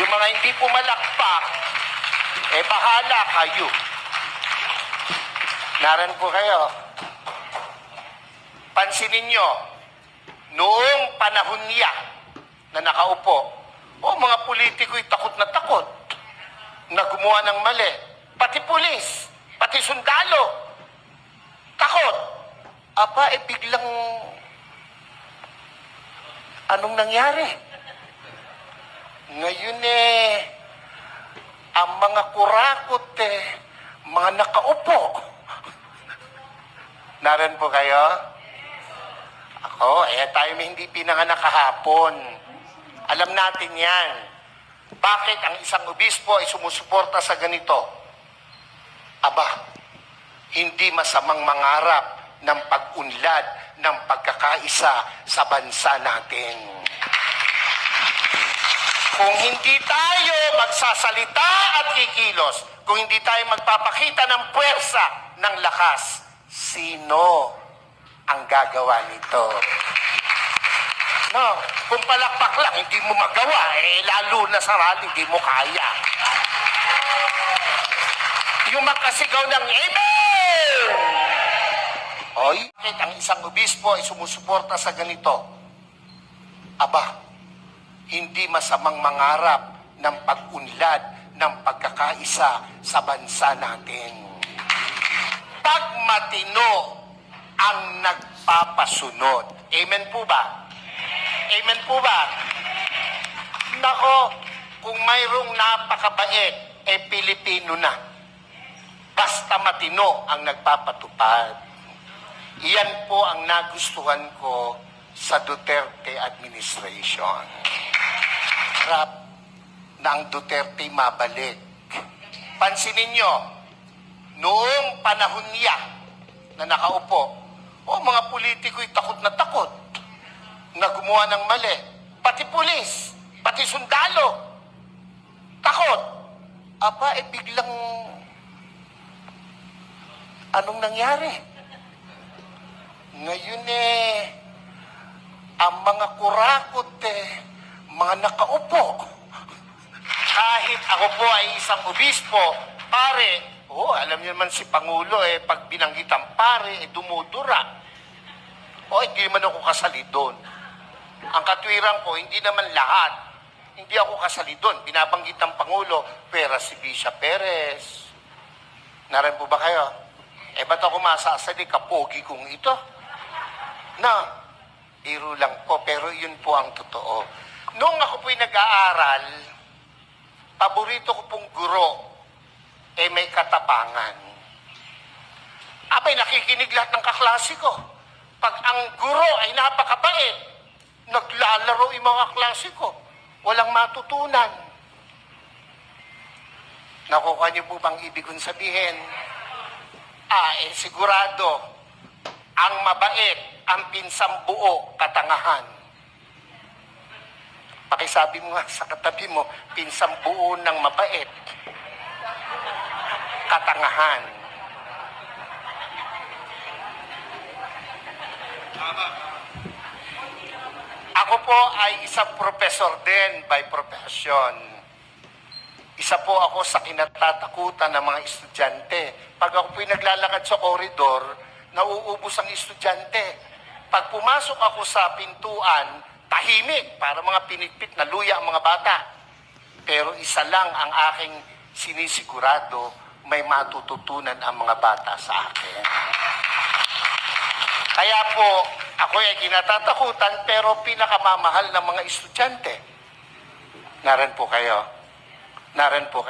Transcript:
Yung mga hindi pumalakpak, bahala kayo. Naran po kayo. Pansinin nyo, noong panahon niya na nakaupo, mga politiko'y takot na gumawa ng mali. Pati pulis, pati sundalo, takot. Biglang, anong nangyari? Ngayon ang mga kurakot mga nakaupo. Naran po kayo? Ako, tayo may hindi pinanganak kahapon. Alam natin yan. Bakit ang isang obispo ay sumusuporta sa ganito? Hindi masamang mangarap ng pag-unlad ng pagkakaisa sa bansa natin. Kung hindi tayo magsasalita at kikilos, kung hindi tayo magpapakita ng puwersa, ng lakas, sino ang gagawa nito? No, kung palakpak lang, hindi mo magawa, lalo na sa rally, hindi mo kaya. Yung magkasigaw ng amen! Bakit ang isang obispo ay sumusuporta sa ganito? Hindi masamang mangarap ng pag-unlad ng pagkakaisa sa bansa natin. Pag matino ang nagpapasunod. Amen po ba? Amen po ba? Nako, kung mayroong napakabait, Pilipino na. Basta matino ang nagpapatupad. Iyan po ang nagustuhan ko sa Duterte administration. Harap na ang Duterte mabalik. Pansinin nyo, noong panahon niya na nakaupo, mga politiko'y takot na gumawa ng mali. Pati pulis, pati sundalo, takot. Biglang, anong nangyari? Ngayon ang mga kurakot mga nakaupo. Kahit ako po ay isang obispo, pare, alam niyo naman si Pangulo, pag binanggit ang pare, dumudura. Hindi man ako kasali doon. Ang katwiran ko, hindi naman lahat. Hindi ako kasali doon. Binabanggit ng Pangulo, pera si Bisha Perez. Naran po ba kayo? Ba't ako masasali, kapogi kong ito? Biro lang po, pero yun po ang totoo. Noong ako po'y nag-aaral, paborito ko pong guro, may katapangan. Nakikinig lahat ng kaklase ko. Pag ang guro ay napakabait, naglalaro yung mga klase ko. Walang matutunan. Nakuha niyo po bang ibig kong sabihin? Sigurado, ang mabait, ang pinsang buo, katangahan. Pakisabi mo nga sa katabi mo, pinsang buo ng mabait, katangahan. Ako po ay isang professor din by profession. Isa po ako sa kinatatakutan ng mga estudyante. Pag ako po'y naglalakad sa koridor, nauubos ang estudyante. Pag pumasok ako sa pintuan, tahimik para mga pinitpit na luya ang mga bata. Pero isa lang ang aking sinisigurado, may matututunan ang mga bata sa akin. Kaya po, ako ay kinatatakutan pero pinakamamahal ng mga estudyante. Naran po kayo. Naran po kayo.